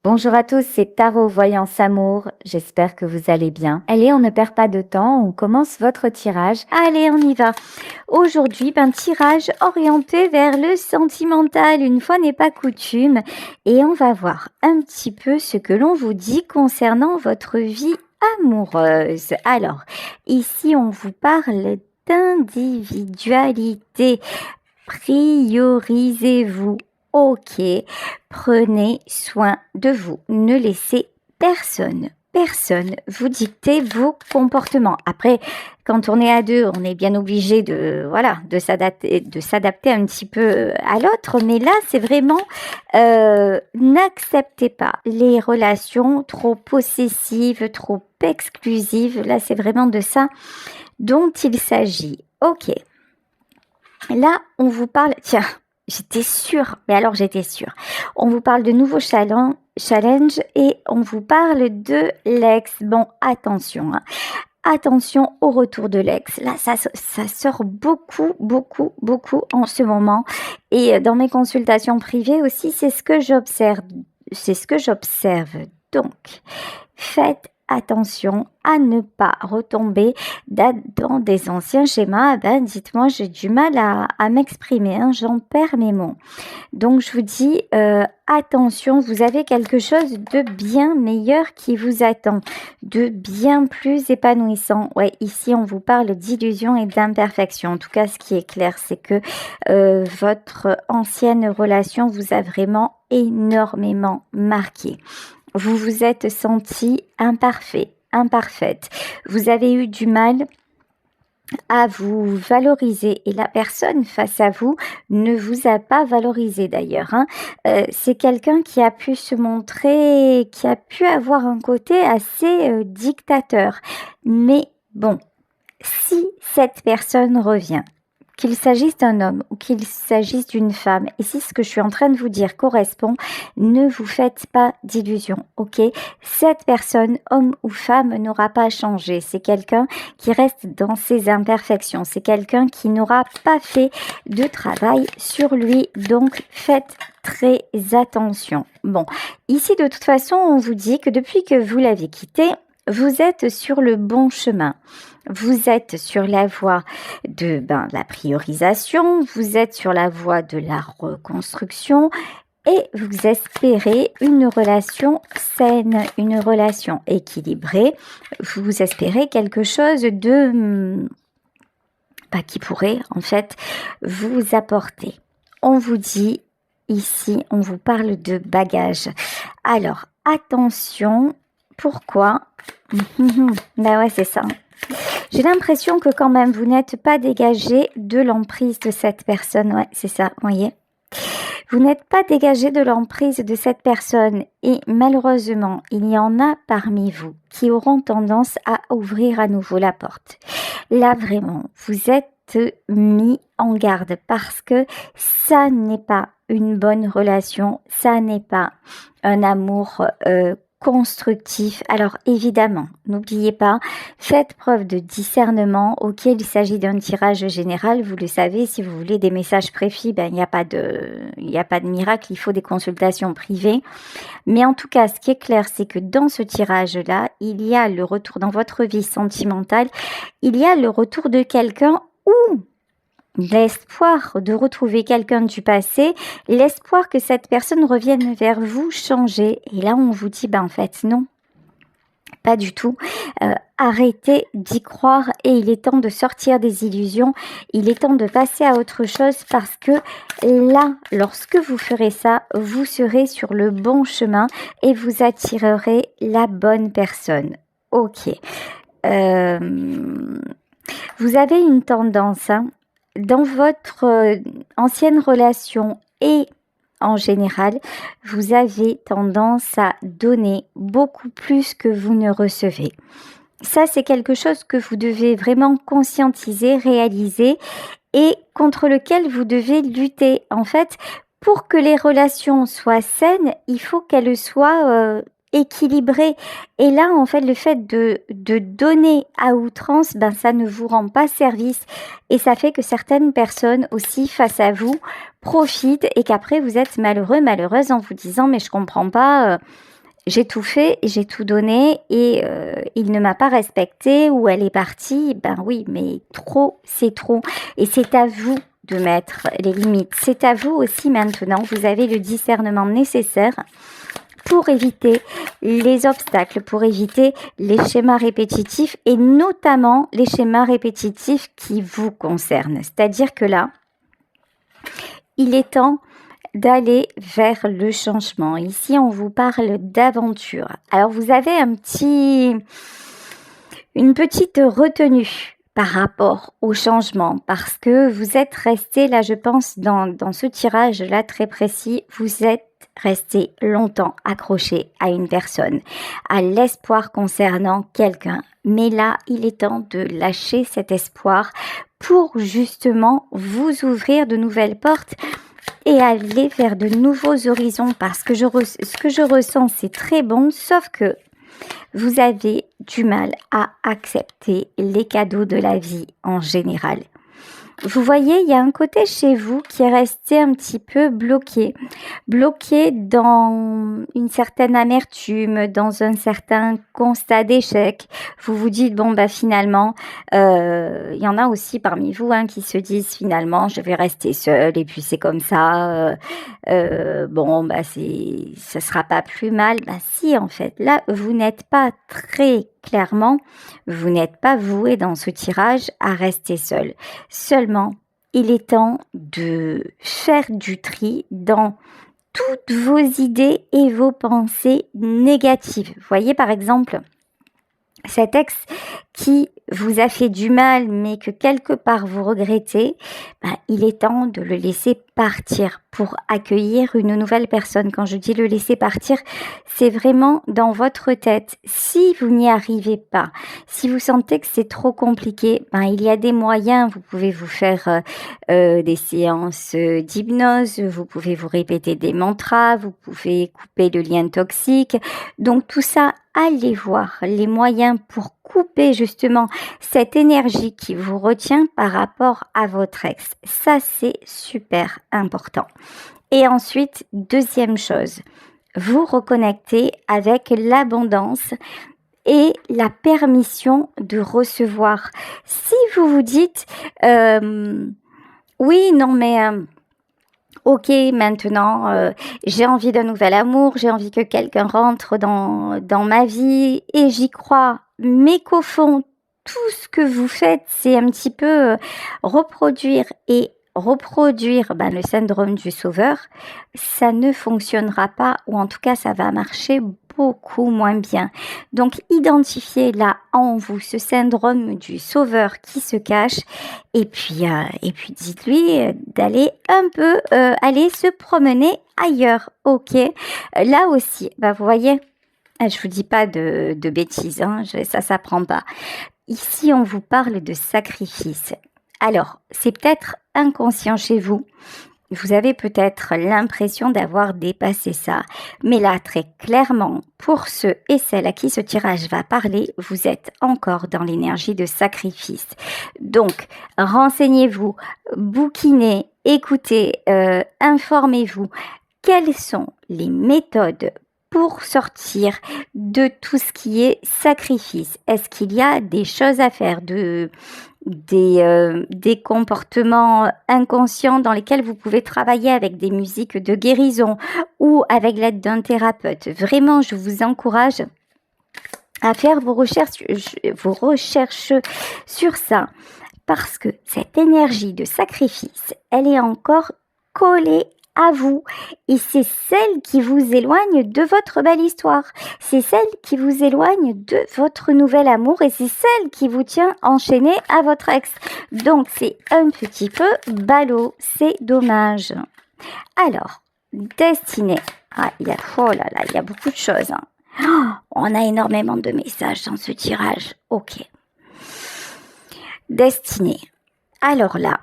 Bonjour à tous, c'est Tarot Voyance Amour. J'espère que vous allez bien. Allez, on ne perd pas de temps, on commence votre tirage. Allez, on y va. Aujourd'hui, tirage orienté vers le sentimental, une fois n'est pas coutume. Et on va voir un petit peu ce que l'on vous dit concernant votre vie amoureuse. Alors, ici, on vous parle d'individualité. Priorisez-vous. Ok, prenez soin de vous. Ne laissez personne vous dicter vos comportements. Après, quand on est à deux, on est bien obligé de s'adapter un petit peu à l'autre. Mais là, c'est vraiment n'acceptez pas les relations trop possessives, trop exclusives. Là, c'est vraiment de ça dont il s'agit. Ok. Là, on vous parle... Tiens, j'étais sûre. On vous parle de nouveaux challenges et on vous parle de l'ex. Bon, attention. Attention au retour de l'ex. Là, ça sort beaucoup en ce moment. Et dans mes consultations privées aussi, c'est ce que j'observe. Donc, faites attention à ne pas retomber dans des anciens schémas. Dites-moi, j'ai du mal à m'exprimer, j'en perds mes mots. Donc, je vous dis, attention, vous avez quelque chose de bien meilleur qui vous attend, de bien plus épanouissant. Ouais, ici, on vous parle d'illusion et d'imperfection. En tout cas, ce qui est clair, c'est que votre ancienne relation vous a vraiment énormément marqué. Vous vous êtes senti imparfaite. Vous avez eu du mal à vous valoriser et la personne face à vous ne vous a pas valorisé d'ailleurs. C'est quelqu'un qui a pu se montrer, qui a pu avoir un côté assez dictateur. Mais bon, si cette personne revient, qu'il s'agisse d'un homme ou qu'il s'agisse d'une femme, et si ce que je suis en train de vous dire correspond, ne vous faites pas d'illusions, ok? Cette personne, homme ou femme, n'aura pas changé. C'est quelqu'un qui reste dans ses imperfections. C'est quelqu'un qui n'aura pas fait de travail sur lui. Donc, faites très attention. Bon, ici, de toute façon, on vous dit que depuis que vous l'avez quitté, vous êtes sur le bon chemin. Vous êtes sur la voie de la priorisation, vous êtes sur la voie de la reconstruction et vous espérez une relation saine, une relation équilibrée. Vous espérez quelque chose de qui pourrait en fait vous apporter. On vous dit ici, on vous parle de bagages. Alors, attention, pourquoi? Ouais, c'est ça. J'ai l'impression que quand même, vous n'êtes pas dégagé de l'emprise de cette personne. Ouais, c'est ça, voyez. Vous n'êtes pas dégagé de l'emprise de cette personne et malheureusement, il y en a parmi vous qui auront tendance à ouvrir à nouveau la porte. Là, vraiment, vous êtes mis en garde parce que ça n'est pas une bonne relation, ça n'est pas un amour constructif. Alors évidemment, n'oubliez pas, faites preuve de discernement. Ok, il s'agit d'un tirage général, vous le savez. Si vous voulez des messages précis, il n'y a pas de miracle, il faut des consultations privées. Mais en tout cas, ce qui est clair, c'est que dans ce tirage-là, il y a le retour dans votre vie sentimentale, il y a le retour de quelqu'un ou l'espoir de retrouver quelqu'un du passé, l'espoir que cette personne revienne vers vous changer. Et là, on vous dit, en fait, non, pas du tout. Arrêtez d'y croire et il est temps de sortir des illusions. Il est temps de passer à autre chose parce que là, lorsque vous ferez ça, vous serez sur le bon chemin et vous attirerez la bonne personne. Ok. Vous avez une tendance, dans votre ancienne relation et en général, vous avez tendance à donner beaucoup plus que vous ne recevez. Ça, c'est quelque chose que vous devez vraiment conscientiser, réaliser et contre lequel vous devez lutter. En fait, pour que les relations soient saines, il faut qu'elles soient équilibré. Et là, en fait, le fait de donner à outrance, ben, ça ne vous rend pas service. Et ça fait que certaines personnes aussi, face à vous, profitent et qu'après, vous êtes malheureux, malheureuse en vous disant, mais je comprends pas, j'ai tout fait, j'ai tout donné et il ne m'a pas respecté ou elle est partie. Ben oui, mais trop, c'est trop. Et c'est à vous de mettre les limites. C'est à vous aussi maintenant. Vous avez le discernement nécessaire pour éviter les obstacles, pour éviter les schémas répétitifs et notamment les schémas répétitifs qui vous concernent. C'est-à-dire que là, il est temps d'aller vers le changement. Ici, on vous parle d'aventure. Alors, vous avez une petite retenue par rapport au changement parce que vous êtes resté, là, je pense, dans ce tirage-là très précis, vous êtes resté longtemps accroché à une personne, à l'espoir concernant quelqu'un. Mais là, il est temps de lâcher cet espoir pour justement vous ouvrir de nouvelles portes et aller vers de nouveaux horizons parce que ce que je ressens, c'est très bon, sauf que vous avez du mal à accepter les cadeaux de la vie en général. Vous voyez, il y a un côté chez vous qui est resté un petit peu bloqué dans une certaine amertume, dans un certain constat d'échec. Vous vous dites, bon, bah finalement, il y en a aussi parmi vous qui se disent, finalement, je vais rester seule et puis c'est comme ça. Bon, bah ça sera pas plus mal. Bah si, en fait, là, vous n'êtes pas très clairement, vous n'êtes pas voué dans ce tirage à rester seul. Seulement, il est temps de faire du tri dans toutes vos idées et vos pensées négatives. Vous voyez, par exemple, cet ex qui vous a fait du mal, mais que quelque part vous regrettez, il est temps de le laisser partir pour accueillir une nouvelle personne. Quand je dis le laisser partir, c'est vraiment dans votre tête. Si vous n'y arrivez pas, si vous sentez que c'est trop compliqué, il y a des moyens. Vous pouvez vous faire des séances d'hypnose, vous pouvez vous répéter des mantras, vous pouvez couper le lien toxique. Donc tout ça, allez voir les moyens pour couper justement cette énergie qui vous retient par rapport à votre ex. Ça, c'est super important. Et ensuite, deuxième chose, vous reconnectez avec l'abondance et la permission de recevoir. Si vous vous dites, oui, non, mais... ok, maintenant, j'ai envie d'un nouvel amour, j'ai envie que quelqu'un rentre dans ma vie et j'y crois, mais qu'au fond, tout ce que vous faites, c'est un petit peu reproduire le syndrome du sauveur, ça ne fonctionnera pas ou en tout cas, ça va marcher beaucoup moins bien. Donc, identifiez là en vous ce syndrome du sauveur qui se cache et puis dites-lui d'aller un peu aller se promener ailleurs. Ok, là aussi, vous voyez, je vous dis pas de bêtises, ça s'apprend pas. Ici, on vous parle de sacrifice. Alors, c'est peut-être inconscient chez vous. Vous avez peut-être l'impression d'avoir dépassé ça. Mais là, très clairement, pour ceux et celles à qui ce tirage va parler, vous êtes encore dans l'énergie de sacrifice. Donc, renseignez-vous, bouquinez, écoutez, informez-vous. Quelles sont les méthodes pour sortir de tout ce qui est sacrifice? Est-ce qu'il y a des choses à faire, des comportements inconscients dans lesquels vous pouvez travailler avec des musiques de guérison ou avec l'aide d'un thérapeute? Vraiment, je vous encourage à faire vos recherches sur ça parce que cette énergie de sacrifice, elle est encore collée à vous et c'est celle qui vous éloigne de votre belle histoire, c'est celle qui vous éloigne de votre nouvel amour et c'est celle qui vous tient enchaîné à votre ex. Donc c'est un petit peu ballot, c'est dommage. Alors, destinée, il y a beaucoup de choses. On a énormément de messages dans ce tirage. Ok. Destinée. Alors là,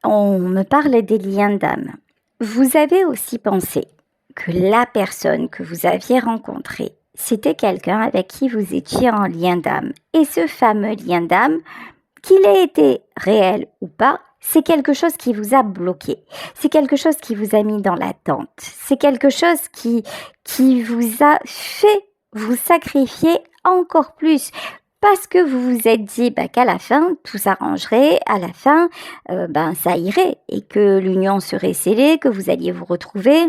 on me parle des liens d'âme. Vous avez aussi pensé que la personne que vous aviez rencontrée, c'était quelqu'un avec qui vous étiez en lien d'âme. Et ce fameux lien d'âme, qu'il ait été réel ou pas, c'est quelque chose qui vous a bloqué. C'est quelque chose qui vous a mis dans l'attente. C'est quelque chose qui vous a fait vous sacrifier encore plus. Parce que vous vous êtes dit qu'à la fin, tout s'arrangerait, à la fin, ça irait. Et que l'union serait scellée, que vous alliez vous retrouver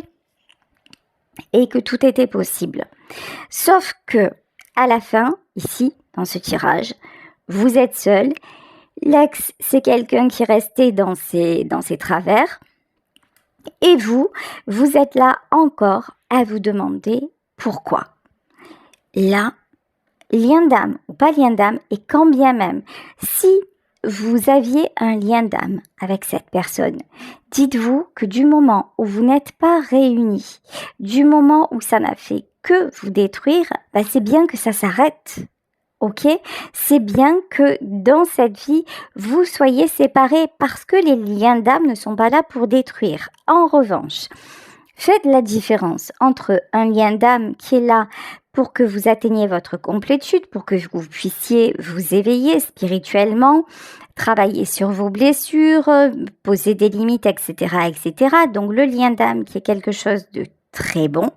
et que tout était possible. Sauf que, à la fin, ici, dans ce tirage, vous êtes seul. L'ex, c'est quelqu'un qui est resté dans ses travers. Et vous êtes là encore à vous demander pourquoi. Là, lien d'âme ou pas lien d'âme, et quand bien même, si vous aviez un lien d'âme avec cette personne, dites-vous que du moment où vous n'êtes pas réunis, du moment où ça n'a fait que vous détruire, c'est bien que ça s'arrête. Ok, c'est bien que dans cette vie, vous soyez séparés parce que les liens d'âme ne sont pas là pour détruire. En revanche, faites la différence entre un lien d'âme qui est là pour que vous atteigniez votre complétude, pour que vous puissiez vous éveiller spirituellement, travailler sur vos blessures, poser des limites, etc., etc. Donc le lien d'âme qui est quelque chose de très bon.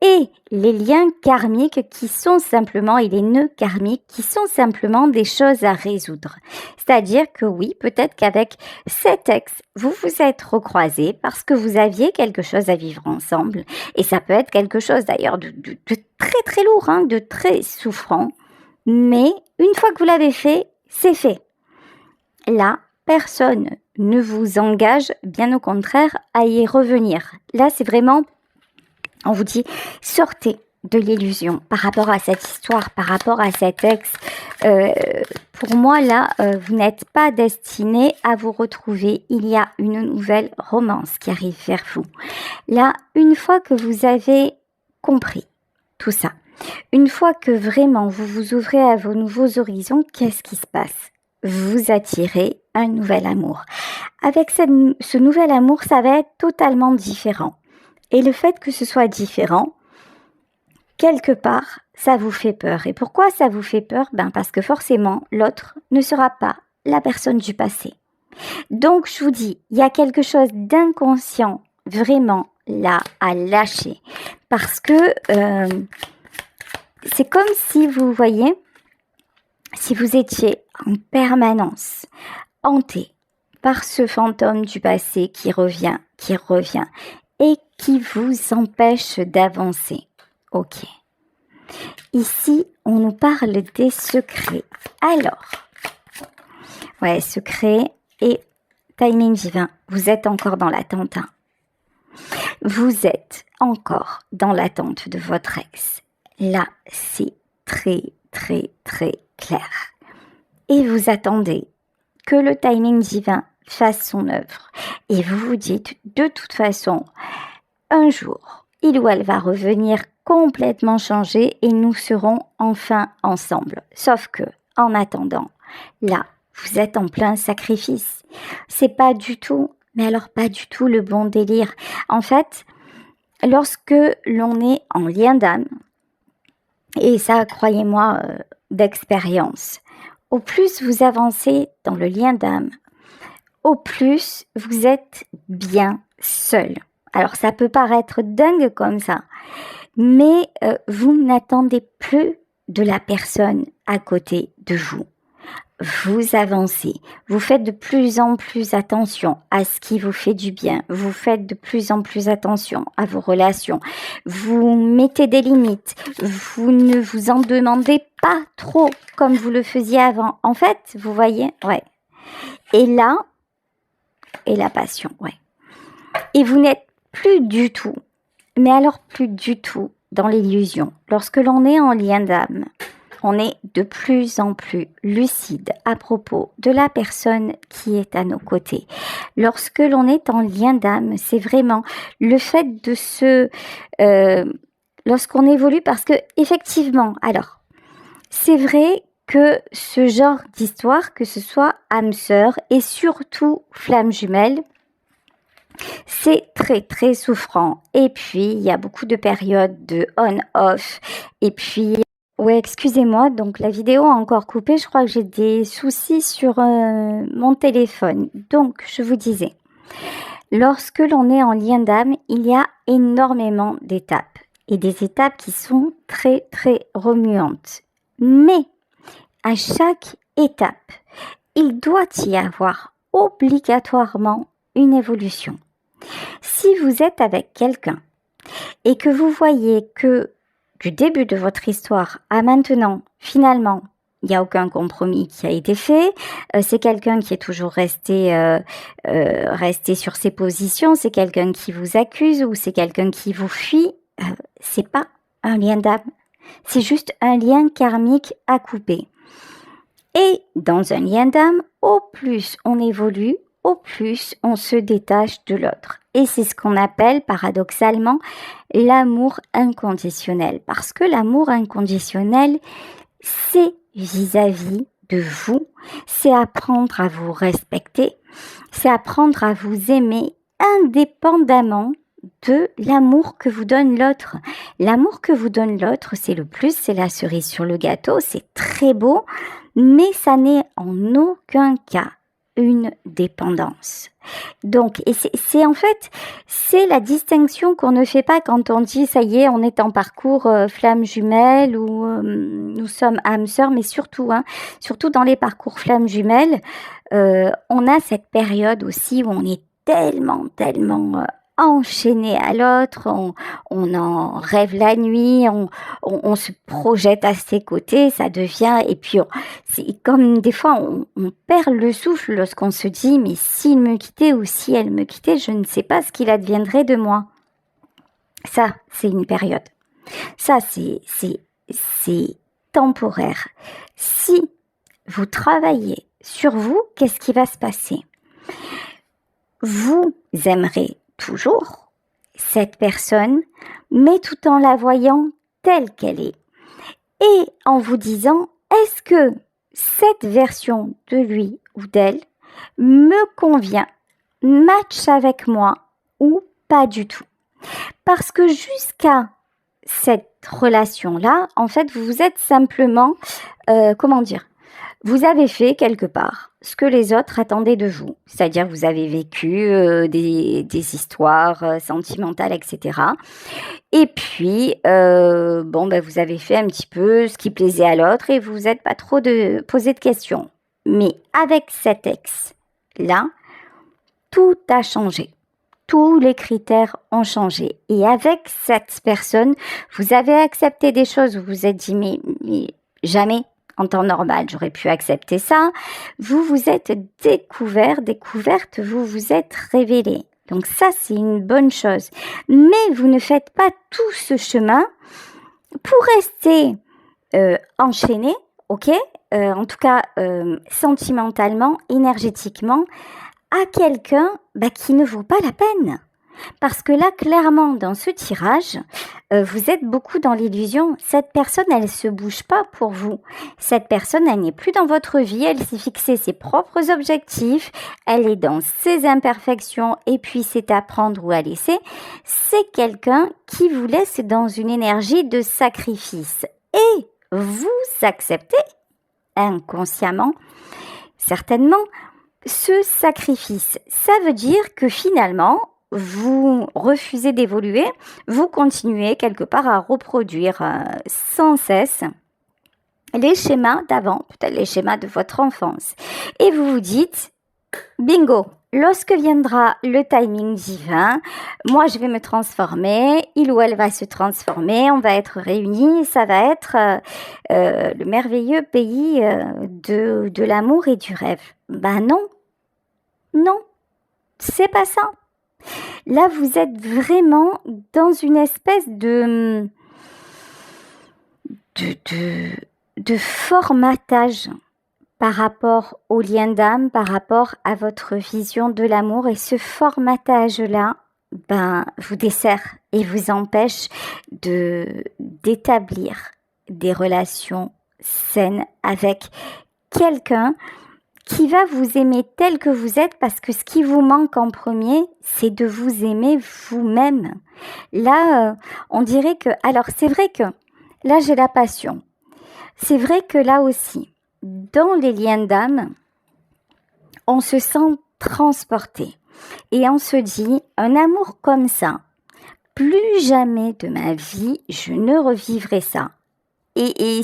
Et les liens karmiques qui sont simplement, et les nœuds karmiques qui sont simplement des choses à résoudre. C'est-à-dire que oui, peut-être qu'avec cet ex, vous vous êtes recroisés parce que vous aviez quelque chose à vivre ensemble. Et ça peut être quelque chose d'ailleurs de très très lourd, de très souffrant. Mais une fois que vous l'avez fait, c'est fait. Là, personne ne vous engage, bien au contraire, à y revenir. Là, c'est vraiment... On vous dit, sortez de l'illusion par rapport à cette histoire, par rapport à cet ex. Pour moi, là, vous n'êtes pas destiné à vous retrouver. Il y a une nouvelle romance qui arrive vers vous. Là, une fois que vous avez compris tout ça, une fois que vraiment vous vous ouvrez à vos nouveaux horizons, qu'est-ce qui se passe ? Vous attirez un nouvel amour. Avec ce nouvel amour, ça va être totalement différent. Et le fait que ce soit différent, quelque part, ça vous fait peur. Et pourquoi ça vous fait peur ? Parce que forcément, l'autre ne sera pas la personne du passé. Donc, je vous dis, il y a quelque chose d'inconscient vraiment là à lâcher. Parce que c'est comme si vous voyez, si vous étiez en permanence hanté par ce fantôme du passé qui revient, et qui vous empêche d'avancer. Ok. Ici, on nous parle des secrets. Alors, secrets et timing divin. Vous êtes encore dans l'attente. Vous êtes encore dans l'attente de votre ex. Là, c'est très, très, très clair. Et vous attendez que le timing divin fasse son œuvre. Et vous vous dites, de toute façon, un jour, il ou elle va revenir complètement changé et nous serons enfin ensemble. Sauf que, en attendant, là, vous êtes en plein sacrifice. C'est pas du tout, mais alors pas du tout le bon délire. En fait, lorsque l'on est en lien d'âme, et ça, croyez-moi, d'expérience, au plus vous avancez dans le lien d'âme, au plus vous êtes bien seul. Alors ça peut paraître dingue comme ça, mais vous n'attendez plus de la personne à côté de vous. Vous avancez, vous faites de plus en plus attention à ce qui vous fait du bien, vous faites de plus en plus attention à vos relations, vous mettez des limites, vous ne vous en demandez pas trop comme vous le faisiez avant. En fait, vous voyez, Et là, et la passion, Et vous n'êtes plus du tout, mais alors plus du tout dans l'illusion. Lorsque l'on est en lien d'âme, on est de plus en plus lucide à propos de la personne qui est à nos côtés. Lorsque l'on est en lien d'âme, c'est vraiment le fait de lorsqu'on évolue, parce que effectivement, alors, c'est vrai que ce genre d'histoire, que ce soit âme sœur et surtout flamme jumelle, C'est très très souffrant. Et puis, il y a beaucoup de périodes de on-off. Et puis, ouais, excusez-moi, donc la vidéo a encore coupé. Je crois que j'ai des soucis sur mon téléphone. Donc, je vous disais, lorsque l'on est en lien d'âme, il y a énormément d'étapes. Et des étapes qui sont très très remuantes. Mais, à chaque étape, il doit y avoir obligatoirement une évolution. Si vous êtes avec quelqu'un et que vous voyez que du début de votre histoire à maintenant, finalement, il n'y a aucun compromis qui a été fait, c'est quelqu'un qui est toujours resté sur ses positions, c'est quelqu'un qui vous accuse ou c'est quelqu'un qui vous fuit, c'est pas un lien d'âme, c'est juste un lien karmique à couper. Et dans un lien d'âme, au plus on évolue, au plus on se détache de l'autre. Et c'est ce qu'on appelle paradoxalement l'amour inconditionnel. Parce que l'amour inconditionnel, c'est vis-à-vis de vous, c'est apprendre à vous respecter, c'est apprendre à vous aimer indépendamment de l'amour que vous donne l'autre. L'amour que vous donne l'autre, c'est le plus, c'est la cerise sur le gâteau, c'est très beau, mais ça n'est en aucun cas une dépendance. Donc, et c'est en fait, c'est la distinction qu'on ne fait pas quand on dit ça y est, on est en parcours flamme jumelle ou nous sommes âmes sœurs, mais surtout, surtout dans les parcours flamme jumelle, on a cette période aussi où on est tellement enchaîné à l'autre, on en rêve la nuit, on se projette à ses côtés, ça devient, et puis c'est comme des fois on perd le souffle lorsqu'on se dit mais s'il me quittait ou si elle me quittait, je ne sais pas ce qu'il adviendrait de moi. Ça, c'est une période. Ça, c'est temporaire. Si vous travaillez sur vous, qu'est-ce qui va se passer? Vous aimerez toujours cette personne, mais tout en la voyant telle qu'elle est. Et en vous disant, est-ce que cette version de lui ou d'elle me convient, match avec moi ou pas du tout? Parce que jusqu'à cette relation-là, en fait, vous vous êtes simplement, vous avez fait quelque part ce que les autres attendaient de vous, c'est-à-dire vous avez vécu des histoires sentimentales, etc. Et puis, vous avez fait un petit peu ce qui plaisait à l'autre et vous vous êtes pas trop posé de questions. Mais avec cet ex-là, tout a changé. Tous les critères ont changé. Et avec cette personne, vous avez accepté des choses, vous vous êtes dit, mais jamais en temps normal, j'aurais pu accepter ça. Vous vous êtes découverte, vous vous êtes révélée. Donc ça, c'est une bonne chose. Mais vous ne faites pas tout ce chemin pour rester enchaîné, ok, en tout cas sentimentalement, énergétiquement, à quelqu'un qui ne vaut pas la peine. Parce que là, clairement, dans ce tirage, vous êtes beaucoup dans l'illusion. Cette personne, elle se bouge pas pour vous. Cette personne, elle n'est plus dans votre vie. Elle s'est fixé ses propres objectifs. Elle est dans ses imperfections et puis c'est à prendre ou à laisser. C'est quelqu'un qui vous laisse dans une énergie de sacrifice. Et vous acceptez, inconsciemment, certainement, ce sacrifice. Ça veut dire que finalement, vous refusez d'évoluer, vous continuez quelque part à reproduire sans cesse les schémas d'avant, peut-être les schémas de votre enfance. Et vous vous dites, bingo, lorsque viendra le timing divin, moi je vais me transformer, il ou elle va se transformer, on va être réunis, ça va être le merveilleux pays de l'amour et du rêve. Ben non, c'est pas ça. Là, vous êtes vraiment dans une espèce de formatage par rapport au lien d'âme, par rapport à votre vision de l'amour. Et ce formatage-là, vous dessert et vous empêche d'établir des relations saines avec quelqu'un qui va vous aimer tel que vous êtes, parce que ce qui vous manque en premier, c'est de vous aimer vous-même. Là, on dirait que... Alors, c'est vrai que là, j'ai la passion. C'est vrai que là aussi, dans les liens d'âme, on se sent transporté. Et on se dit, un amour comme ça, plus jamais de ma vie, je ne revivrai ça. Et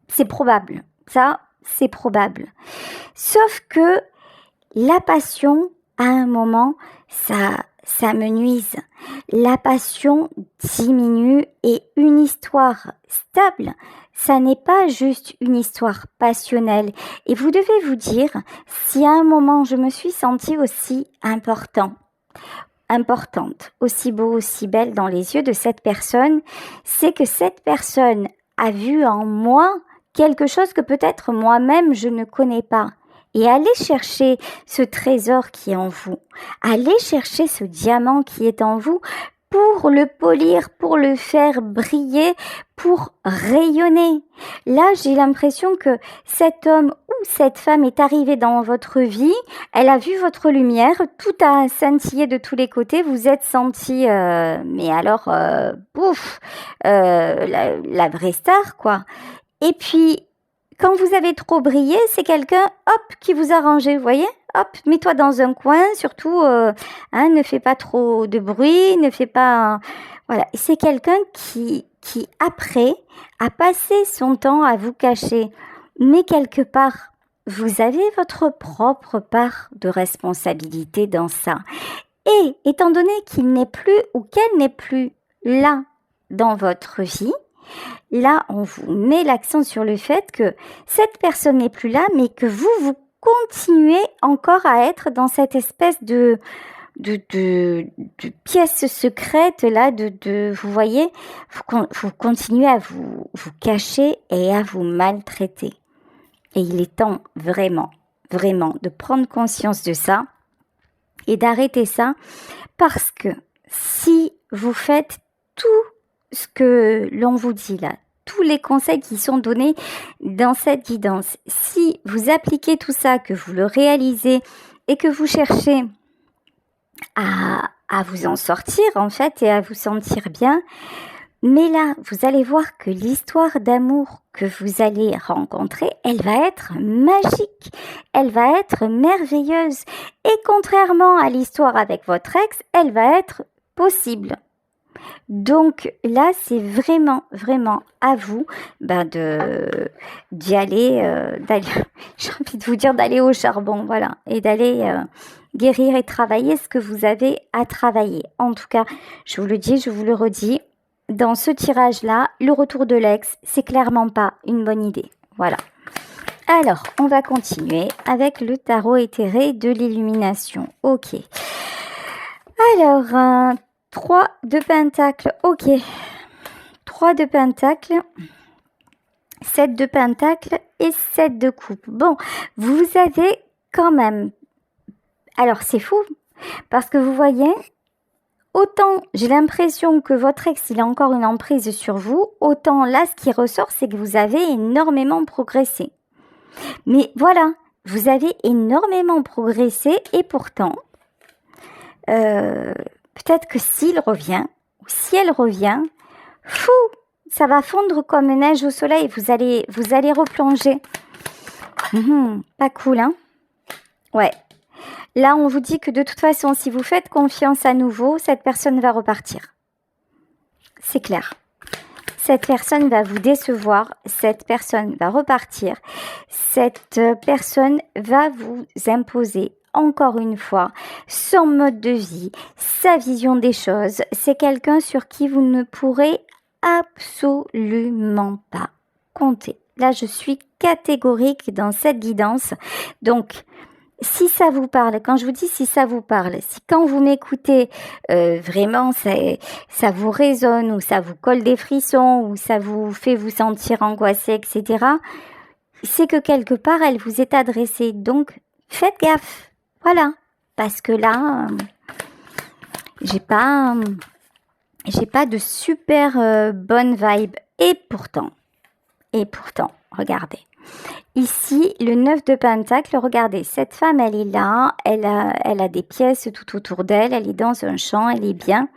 c'est probable. Ça, c'est probable. Sauf que la passion, à un moment, ça me nuise. La passion diminue et une histoire stable, ça n'est pas juste une histoire passionnelle. Et vous devez vous dire, si à un moment je me suis sentie aussi importante, aussi beau, aussi belle dans les yeux de cette personne, c'est que cette personne a vu en moi quelque chose que peut-être moi-même je ne connais pas. Et allez chercher ce trésor qui est en vous. Allez chercher ce diamant qui est en vous pour le polir, pour le faire briller, pour rayonner. Là, j'ai l'impression que cet homme ou cette femme est arrivé dans votre vie, elle a vu votre lumière, tout a scintillé de tous les côtés, vous êtes senti, mais alors, la vraie star, quoi. Et puis, quand vous avez trop brillé, c'est quelqu'un, hop, qui vous a rangé, vous voyez? Hop, mets-toi dans un coin, surtout, ne fais pas trop de bruit, ne fais pas... Voilà, c'est quelqu'un qui, après, a passé son temps à vous cacher. Mais quelque part, vous avez votre propre part de responsabilité dans ça. Et étant donné qu'il n'est plus ou qu'elle n'est plus là dans votre vie, là, on vous met l'accent sur le fait que cette personne n'est plus là, mais que vous continuez encore à être dans cette espèce de pièce secrète là, vous voyez, vous continuez à vous cacher et à vous maltraiter. Et il est temps vraiment, vraiment de prendre conscience de ça et d'arrêter ça, parce que si vous faites tout ce que l'on vous dit là, tous les conseils qui sont donnés dans cette guidance, si vous appliquez tout ça, que vous le réalisez et que vous cherchez à vous en sortir en fait et à vous sentir bien, mais là, vous allez voir que l'histoire d'amour que vous allez rencontrer, elle va être magique, elle va être merveilleuse. Et contrairement à l'histoire avec votre ex, elle va être possible. Donc là, c'est vraiment, vraiment à vous d'y aller, j'ai envie de vous dire d'aller au charbon, voilà, et d'aller guérir et travailler ce que vous avez à travailler. En tout cas, je vous le dis, je vous le redis, dans ce tirage-là, le retour de l'ex, c'est clairement pas une bonne idée. Voilà. Alors, on va continuer avec le tarot éthéré de l'illumination. Ok. Alors, 3 de pentacles. Ok. 3 de pentacles. 7 de pentacles et 7 de coupe. Bon, vous avez quand même... Alors, c'est fou, parce que vous voyez... Autant j'ai l'impression que votre ex il a encore une emprise sur vous, autant là ce qui ressort c'est que vous avez énormément progressé. Mais voilà, vous avez énormément progressé et pourtant, peut-être que s'il revient, ou si elle revient, ça va fondre comme neige au soleil, vous allez replonger. Pas cool, hein? Ouais. Là, on vous dit que de toute façon, si vous faites confiance à nouveau, cette personne va repartir. C'est clair. Cette personne va vous décevoir, cette personne va repartir, cette personne va vous imposer, encore une fois, son mode de vie, sa vision des choses. C'est quelqu'un sur qui vous ne pourrez absolument pas compter. Là, je suis catégorique dans cette guidance. Donc, si ça vous parle, quand je vous dis si ça vous parle, si quand vous m'écoutez, vraiment ça vous résonne ou ça vous colle des frissons ou ça vous fait vous sentir angoissé, etc., c'est que quelque part, elle vous est adressée. Donc, faites gaffe. Voilà. Parce que là, j'ai pas de super bonne vibe. Et pourtant, regardez. Ici, le 9 de Pentacle, regardez, cette femme, elle est là, elle a des pièces tout autour d'elle, elle est dans un champ, elle est bien.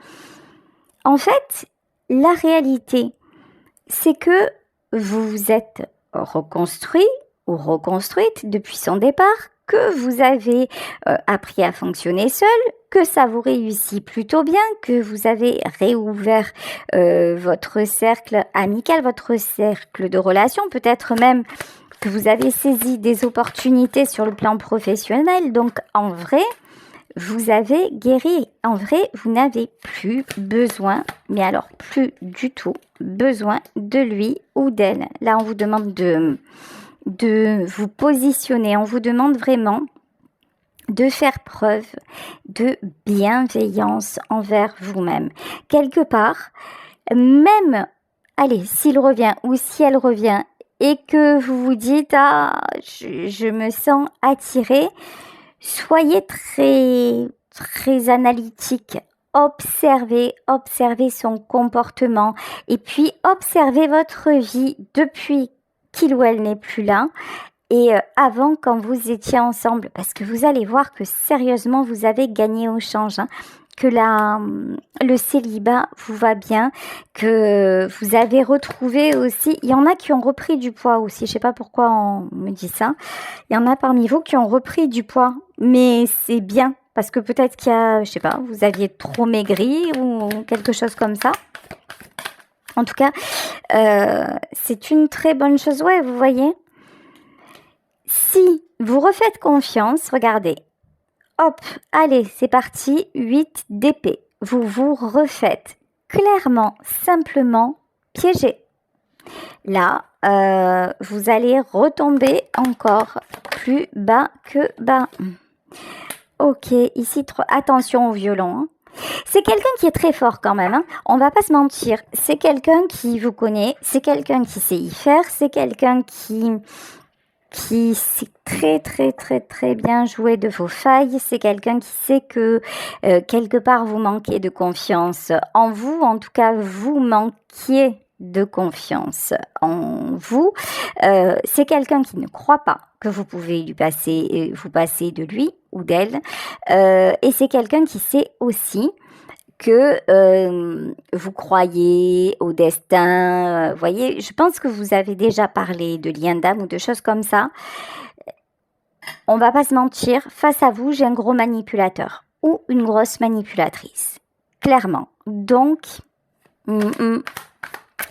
En fait, la réalité, c'est que vous vous êtes reconstruit ou reconstruite depuis son départ, que vous avez appris à fonctionner seul, que ça vous réussit plutôt bien, que vous avez réouvert votre cercle amical, votre cercle de relations, peut-être même que vous avez saisi des opportunités sur le plan professionnel. Donc en vrai, vous avez guéri. En vrai, vous n'avez plus besoin, mais alors plus du tout, besoin de lui ou d'elle. Là, on vous demande de vous positionner. On vous demande vraiment de faire preuve de bienveillance envers vous-même. Quelque part, même, allez, s'il revient ou si elle revient et que vous vous dites, ah, je me sens attirée, soyez très analytique. Observez son comportement et puis observez votre vie depuis qu'il ou elle n'est plus là et avant quand vous étiez ensemble, parce que vous allez voir que sérieusement vous avez gagné au change, hein, que le célibat vous va bien, que vous avez retrouvé aussi, il y en a qui ont repris du poids aussi, je sais pas pourquoi on me dit ça, il y en a parmi vous qui ont repris du poids, mais c'est bien, parce que peut-être qu'il y a, je sais pas, vous aviez trop maigri ou quelque chose comme ça. En tout cas, c'est une très bonne chose, ouais, vous voyez. Si vous refaites confiance, regardez, hop, allez, c'est parti, 8 d'épée. Vous vous refaites clairement, simplement piégé. Là, vous allez retomber encore plus bas que bas. Ok, ici, attention au violon. Hein. C'est quelqu'un qui est très fort quand même, hein. On va pas se mentir. C'est quelqu'un qui vous connaît, c'est quelqu'un qui sait y faire, c'est quelqu'un qui sait très bien jouer de vos failles, c'est quelqu'un qui sait que quelque part vous manquez de confiance en vous, en tout cas vous manquiez de confiance en vous, c'est quelqu'un qui ne croit pas que vous pouvez vous passer de lui ou d'elle, et c'est quelqu'un qui sait aussi que vous croyez au destin, voyez, je pense que vous avez déjà parlé de lien d'âme ou de choses comme ça. On va pas se mentir, face à vous, j'ai un gros manipulateur ou une grosse manipulatrice, clairement. Donc,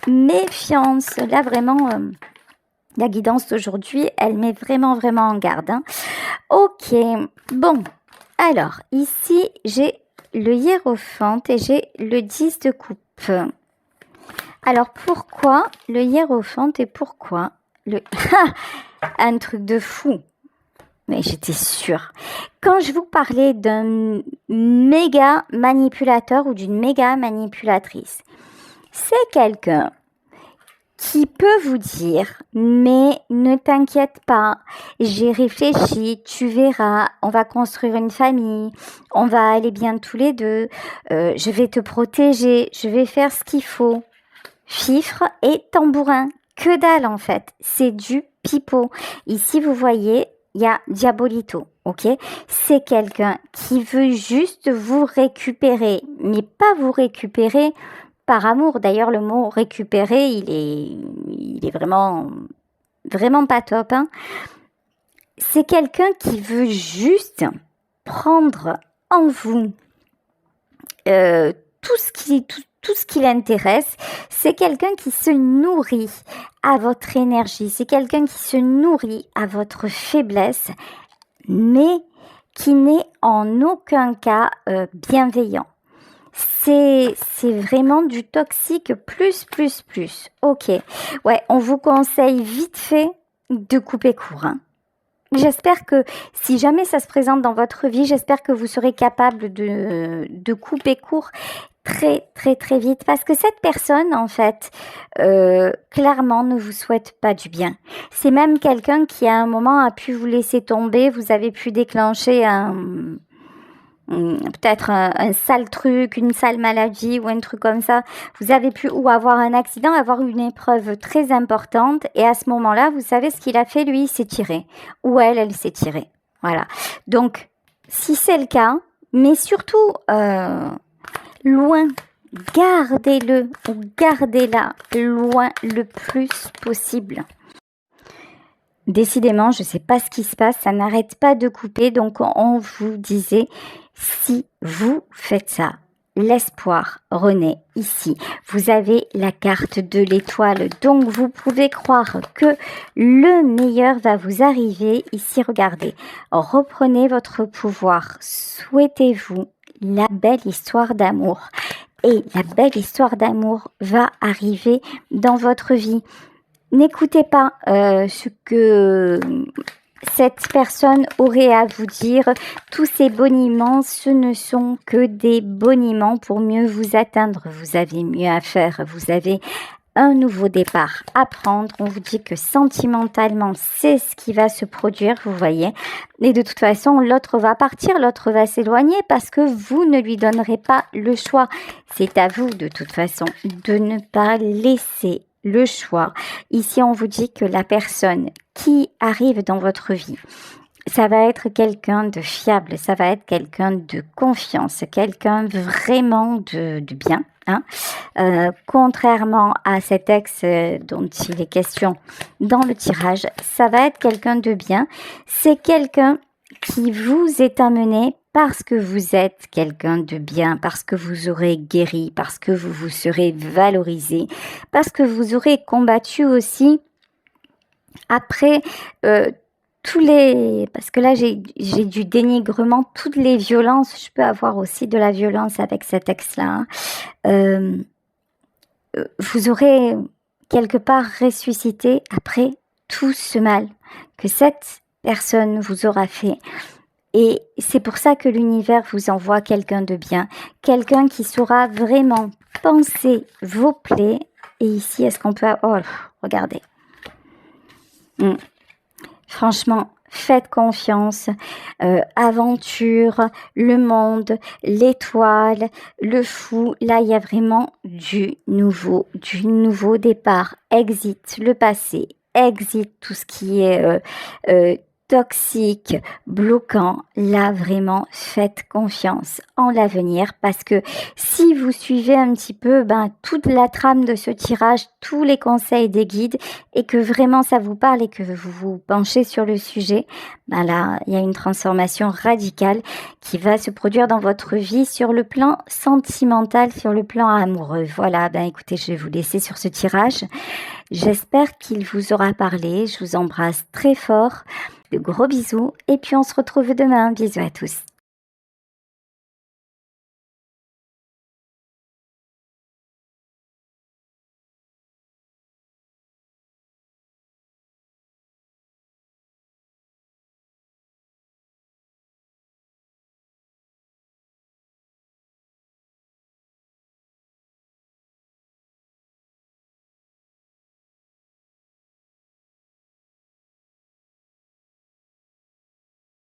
méfiance, là vraiment, la guidance d'aujourd'hui, elle met vraiment en garde. Hein. Ok, bon, alors, ici, j'ai le hiérophant et j'ai le 10 de coupe. Alors, pourquoi le hiérophant et pourquoi le... Un truc de fou. Mais j'étais sûre. Quand je vous parlais d'un méga manipulateur ou d'une méga manipulatrice, c'est quelqu'un qui peut vous dire, mais ne t'inquiète pas, j'ai réfléchi, tu verras, on va construire une famille, on va aller bien tous les deux, je vais te protéger, je vais faire ce qu'il faut. Fifre et tambourin, que dalle en fait, c'est du pipeau. Ici vous voyez, il y a Diabolito, ok? C'est quelqu'un qui veut juste vous récupérer, mais pas vous récupérer par amour. D'ailleurs, le mot récupérer, il est vraiment pas top. Hein. C'est quelqu'un qui veut juste prendre en vous tout ce qui l'intéresse. C'est quelqu'un qui se nourrit à votre énergie. C'est quelqu'un qui se nourrit à votre faiblesse, mais qui n'est en aucun cas bienveillant. C'est vraiment du toxique plus. Ok. Ouais, on vous conseille vite fait de couper court. Hein. J'espère que si jamais ça se présente dans votre vie, j'espère que vous serez capable de couper court très vite. Parce que cette personne, en fait, clairement ne vous souhaite pas du bien. C'est même quelqu'un qui à un moment a pu vous laisser tomber, vous avez pu déclencher peut-être un sale truc, une sale maladie ou un truc comme ça. Vous avez pu ou avoir un accident, avoir une épreuve très importante et à ce moment-là, vous savez ce qu'il a fait, lui, il s'est tiré. Ou elle s'est tirée. Voilà. Donc, si c'est le cas, mais surtout, loin, gardez-le ou gardez-la loin le plus possible. Décidément, je ne sais pas ce qui se passe, ça n'arrête pas de couper, donc on vous disait, si vous faites ça, l'espoir renaît ici. Vous avez la carte de l'étoile, donc vous pouvez croire que le meilleur va vous arriver. Ici, regardez, reprenez votre pouvoir, souhaitez-vous la belle histoire d'amour. Et la belle histoire d'amour va arriver dans votre vie. N'écoutez pas ce que cette personne aurait à vous dire. Tous ces boniments, ce ne sont que des boniments pour mieux vous atteindre. Vous avez mieux à faire, vous avez un nouveau départ à prendre. On vous dit que sentimentalement, c'est ce qui va se produire, vous voyez. Et de toute façon, l'autre va partir, l'autre va s'éloigner parce que vous ne lui donnerez pas le choix. C'est à vous, de toute façon, de ne pas laisser le choix. Ici, on vous dit que la personne qui arrive dans votre vie, ça va être quelqu'un de fiable, ça va être quelqu'un de confiance, quelqu'un vraiment de bien. Contrairement à cet ex dont il est question dans le tirage, ça va être quelqu'un de bien. C'est quelqu'un qui vous est amené parce que vous êtes quelqu'un de bien, parce que vous aurez guéri, parce que vous vous serez valorisé, parce que vous aurez combattu aussi après parce que là j'ai du dénigrement, toutes les violences. Je peux avoir aussi de la violence avec cet ex-là. Vous aurez quelque part ressuscité après tout ce mal que cette personne vous aura fait. Et c'est pour ça que l'univers vous envoie quelqu'un de bien, quelqu'un qui saura vraiment penser vos plaies. Et ici, est-ce qu'on peut... Oh, regardez. Franchement, faites confiance. Aventure, le monde, l'étoile, le fou. Là, il y a vraiment du nouveau départ. Exit le passé, exit tout ce qui est toxique, bloquant. Là, vraiment, faites confiance en l'avenir parce que si vous suivez un petit peu toute la trame de ce tirage, tous les conseils des guides et que vraiment ça vous parle et que vous vous penchez sur le sujet, là, il y a une transformation radicale qui va se produire dans votre vie sur le plan sentimental, sur le plan amoureux. Voilà, écoutez, je vais vous laisser sur ce tirage. J'espère qu'il vous aura parlé. Je vous embrasse très fort. De gros bisous et puis on se retrouve demain. Bisous à tous.